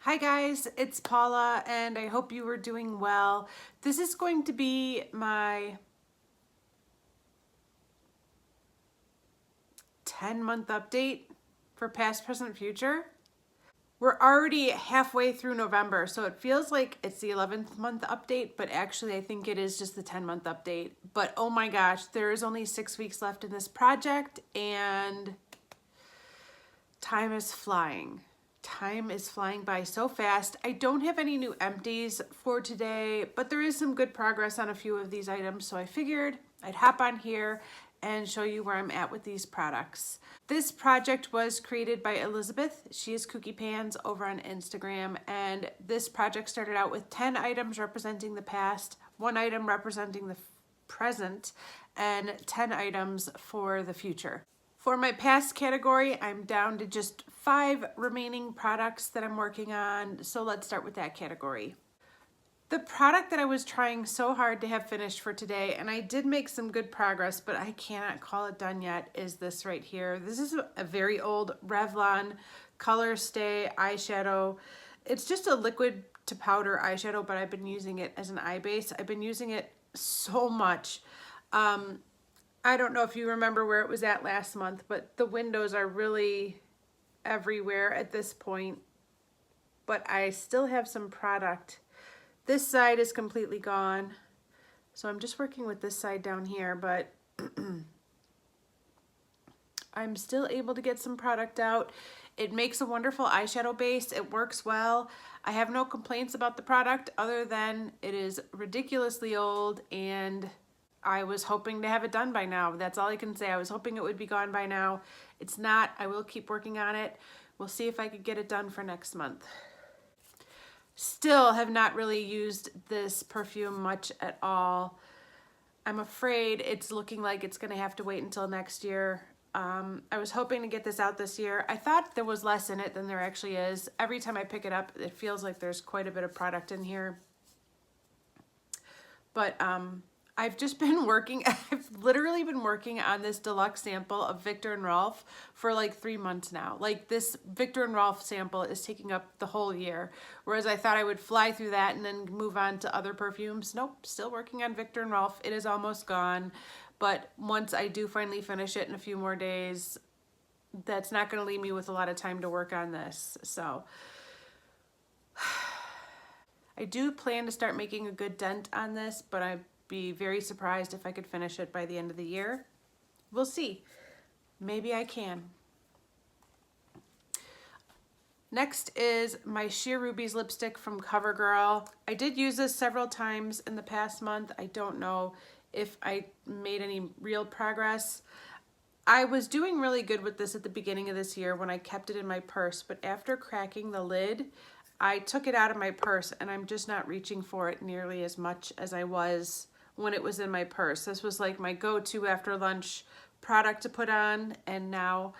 Hi guys, it's Paula and I hope you are doing well. This is going to be my 10-month update for past, present, future. We're already halfway through November, so it feels like it's the 11th month update, but actually I think it is just the 10-month update. But oh my gosh, there is only 6 weeks left in this project and time is flying. Time is flying by so fast. I don't have any new empties for today, but there is some good progress on a few of these items, so I figured I'd hop on here and show you where I'm at with these products. This project was created by Elizabeth. She is Kooky Pans over on Instagram, and this project started out with 10 items representing the past, 1 item representing the present, and 10 items for the future. For my past category, I'm down to just 5 remaining products that I'm working on, so let's start with that category. The product that I was trying so hard to have finished for today, and I did make some good progress, but I cannot call it done yet, is this right here. This is a very old Revlon Colorstay eyeshadow. It's just a liquid to powder eyeshadow, but I've been using it as an eye base. I've been using it so much. I don't know if you remember where it was at last month, but the windows are really everywhere at this point. But I still have some product. This side is completely gone. So I'm just working with this side down here, but I'm still able to get some product out. It makes a wonderful eyeshadow base. It works well. I have no complaints about the product other than it is ridiculously old and I was hoping to have it done by now. That's all I can say. I was hoping it would be gone by now. It's not. I will keep working on it. We'll see if I could get it done for next month. Still have not really used this perfume much at all. I'm afraid it's looking like it's going to have to wait until next year. I was hoping to get this out this year. I thought there was less in it than there actually is. Every time I pick it up, it feels like there's quite a bit of product in here. But I've just been working, I've literally been working on this deluxe sample of Viktor Rolf for like 3 months now. Like this Viktor Rolf sample is taking up the whole year. Whereas I thought I would fly through that and then move on to other perfumes. Nope, still working on Viktor Rolf. It is almost gone. But once I do finally finish it in a few more days, that's not gonna leave me with a lot of time to work on this. So I do plan to start making a good dent on this, but I'd be very surprised if I could finish it by the end of the year. We'll see. Maybe I can. Next is my Sheer Rubies lipstick from Covergirl. I did use this several times in the past month. I don't know if I made any real progress. I was doing really good with this at the beginning of this year when I kept it in my purse, but after cracking the lid, I took it out of my purse and I'm just not reaching for it nearly as much as I was when it was in my purse. This was like my go-to after lunch product to put on, and now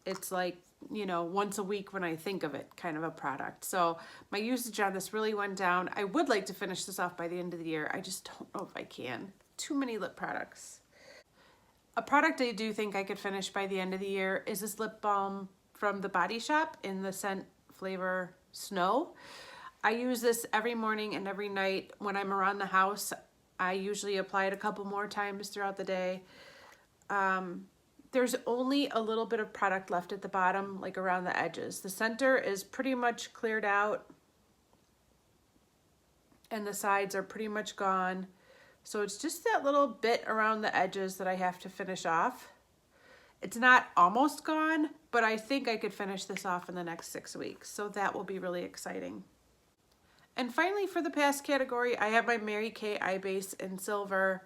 it's like, you know, once a week when I think of it kind of a product. So my usage on this really went down. I would like to finish this off by the end of the year. I just don't know if I can. Too many lip products. A product I do think I could finish by the end of the year is this lip balm from the Body Shop in the scent flavor Snow. I use this every morning and every night when I'm around the house. I usually apply it a couple more times throughout the day. There's only a little bit of product left at the bottom, like around the edges. The center is pretty much cleared out and the sides are pretty much gone. So it's just that little bit around the edges that I have to finish off. It's not almost gone, but I think I could finish this off in the next 6 weeks. So that will be really exciting. And finally, for the past category, I have my Mary Kay eye base in silver.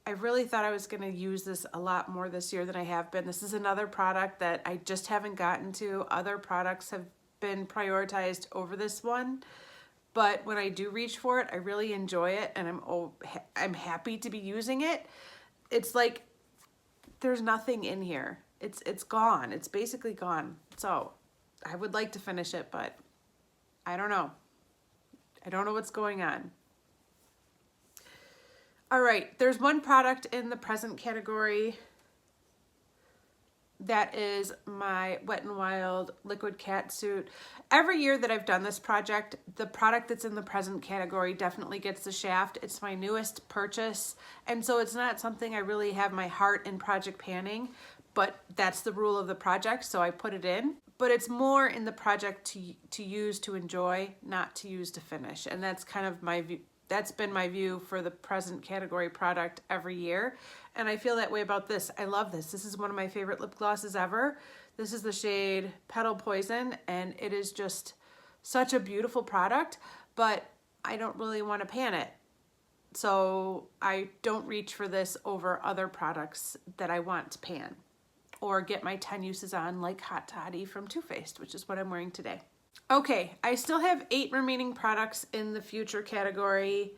I really thought I was going to use this a lot more this year than I have been. This is another product that I just haven't gotten to. Other products have been prioritized over this one. But when I do reach for it, I really enjoy it, and I'm happy to be using it. It's like there's nothing in here. It's gone. It's basically gone. So I would like to finish it, but I don't know. I don't know what's going on. All right, there's one product in the present category That is my Wet n Wild Liquid Catsuit. Every year that I've done this project, the product that's in the present category definitely gets the shaft. It's my newest purchase, and so it's not something I really have my heart in project panning, but that's the rule of the project, so I put it in. But it's more in the project to use to enjoy, not to use to finish, and that's kind of my view. That's been my view for the present category product every year. And I feel that way about this. I love this. This is one of my favorite lip glosses ever. This is the shade Petal Poison, and it is just such a beautiful product, but I don't really want to pan it. So I don't reach for this over other products that I want to pan or get my 10 uses on, like Hot Toddy from Too Faced, which is what I'm wearing today. Okay, I still have 8 remaining products in the future category.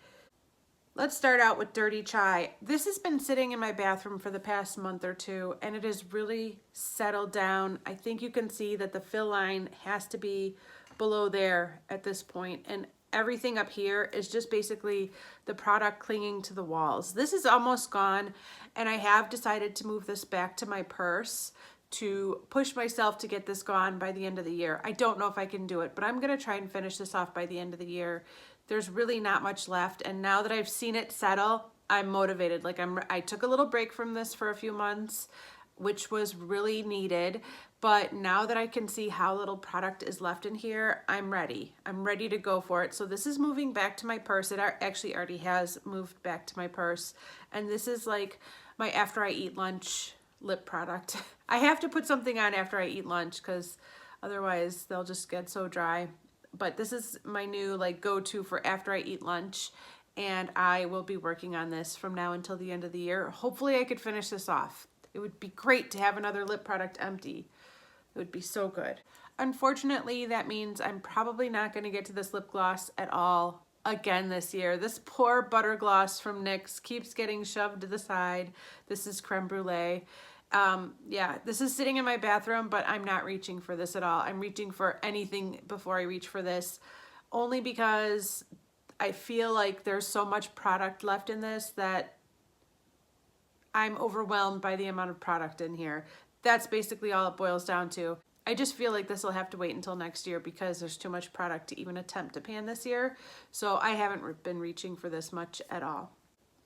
Let's start out with Dirty Chai. This has been sitting in my bathroom for the past month or two, and it has really settled down. I think you can see that the fill line has to be below there at this point, and everything up here is just basically the product clinging to the walls. This is almost gone, and I have decided to move this back to my purse to push myself to get this gone by the end of the year. I don't know if I can do it, but I'm gonna try and finish this off by the end of the year. There's really not much left, and now that I've seen it settle, I'm motivated. Like I took a little break from this for a few months, which was really needed, but now that I can see how little product is left in here, I'm ready. I'm ready to go for it. So this is moving back to my purse. It actually already has moved back to my purse, and this is like my after I eat lunch lip product. I have to put something on after I eat lunch because otherwise they'll just get so dry. But this is my new like go-to for after I eat lunch, and I will be working on this from now until the end of the year. Hopefully I could finish this off. It would be great to have another lip product empty. It would be so good. Unfortunately, that means I'm probably not going to get to this lip gloss at all again this year. This poor butter gloss from NYX keeps getting shoved to the side. This is Creme Brulee. Yeah, this is sitting in my bathroom, but I'm not reaching for this at all. I'm reaching for anything before I reach for this, only because I feel like there's so much product left in this that I'm overwhelmed by the amount of product in here. That's basically all it boils down to. I just feel like this will have to wait until next year because there's too much product to even attempt to pan this year. So I haven't been reaching for this much at all.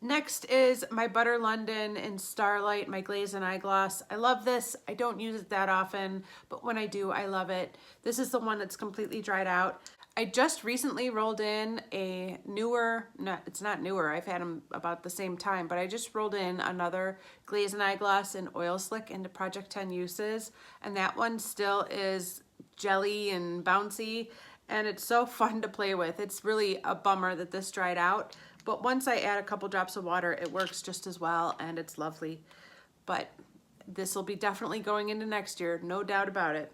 Next is my Butter London in Starlight, my glaze and eye gloss. I love this. I don't use it that often, but when I do, I love it. This is the one that's completely dried out. I just recently rolled in a newer, it's not newer, I've had them about the same time, but I just rolled in another glaze and eye gloss in Oil Slick into Project 10 Uses, and that one still is jelly and bouncy, and it's so fun to play with. It's really a bummer that this dried out. But once I add a couple drops of water, it works just as well, and it's lovely. But this will be definitely going into next year, no doubt about it.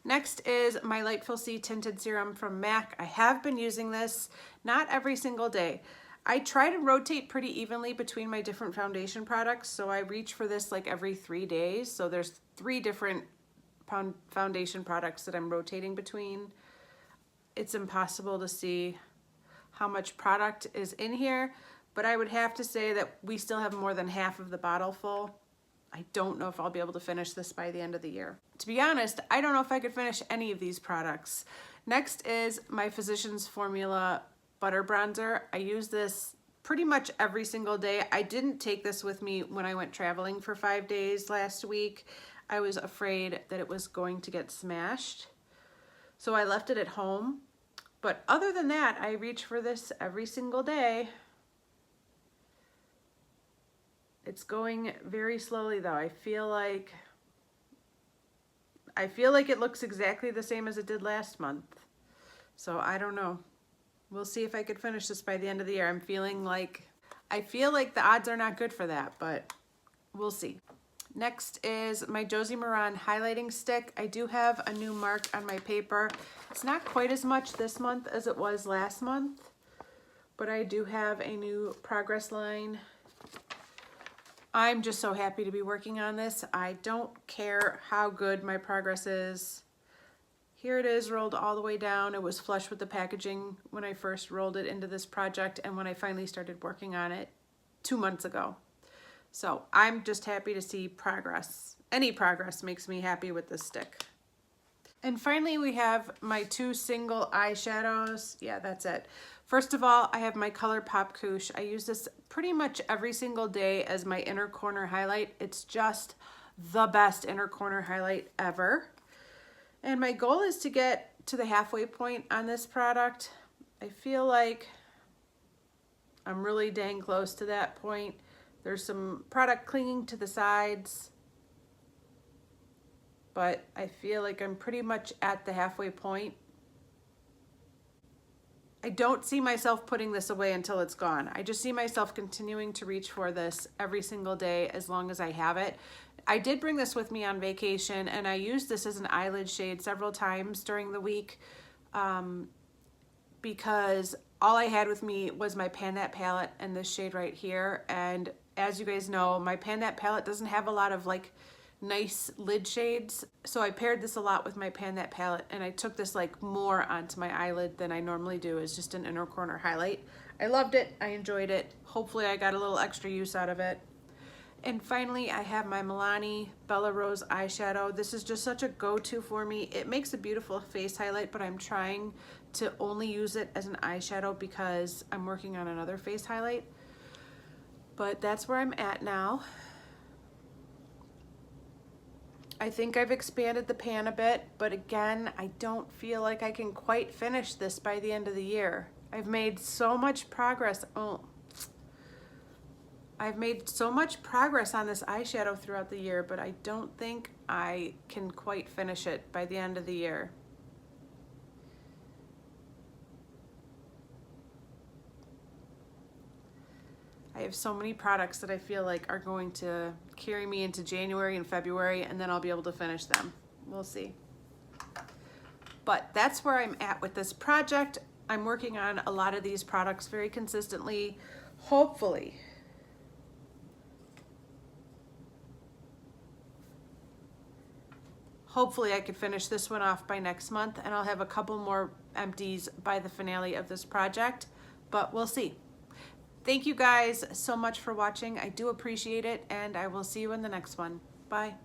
Next is my Lightful C Tinted Serum from MAC. I have been using this, not every single day. I try to rotate pretty evenly between my different foundation products, so I reach for this like every 3 days. So there's 3 different foundation products that I'm rotating between. It's impossible to see how much product is in here, but I would have to say that we still have more than half of the bottle full. I don't know if I'll be able to finish this by the end of the year. To be honest, I don't know if I could finish any of these products. Next is my Physicians Formula Butter Bronzer. I use this pretty much every single day. I didn't take this with me when I went traveling for 5 days last week. I was afraid that it was going to get smashed, so I left it at home. But other than that, I reach for this every single day. It's going very slowly though. I feel like it looks exactly the same as it did last month. So I don't know. We'll see if I could finish this by the end of the year. I feel like the odds are not good for that, but we'll see. Next is my Josie Maran highlighting stick. I do have a new mark on my paper. It's not quite as much this month as it was last month, but I do have a new progress line. I'm just so happy to be working on this. I don't care how good my progress is. Here it is, rolled all the way down. It was flush with the packaging when I first rolled it into this project and when I finally started working on it 2 months ago. So I'm just happy to see progress Any progress makes me happy with this stick. And finally, we have my 2 single eyeshadows. Yeah, that's it. First of all, I have my Colorpop Couch. I use this pretty much every single day as my inner corner highlight. It's just the best inner corner highlight ever. And my goal is to get to the halfway point on this product. I feel like I'm really dang close to that point. There's some product clinging to the sides, but I feel like I'm pretty much at the halfway point. I don't see myself putting this away until it's gone. I just see myself continuing to reach for this every single day as long as I have it. I did bring this with me on vacation, and I used this as an eyelid shade several times during the week because all I had with me was my Pan That palette and this shade right here. And as you guys know, my Pan That palette doesn't have a lot of like nice lid shades, so I paired this a lot with my Pan That palette, and I took this like more onto my eyelid than I normally do as just an inner corner highlight. I loved it. I enjoyed it. Hopefully I got a little extra use out of it. And finally, I have my Milani Bella Rose eyeshadow. This is just such a go-to for me. It makes a beautiful face highlight, but I'm trying to only use it as an eyeshadow because I'm working on another face highlight. But that's where I'm at now. I think I've expanded the pan a bit, but again, I don't feel like I can quite finish this by the end of the year. I've made so much progress. I've made so much progress on this eyeshadow throughout the year, but I don't think I can quite finish it by the end of the year. I have so many products that I feel like are going to carry me into January and February, and then I'll be able to finish them. We'll see. But that's where I'm at with this project. I'm working on a lot of these products very consistently. Hopefully I could finish this one off by next month, and I'll have a couple more empties by the finale of this project, but we'll see. Thank you guys so much for watching. I do appreciate it, and I will see you in the next one. Bye.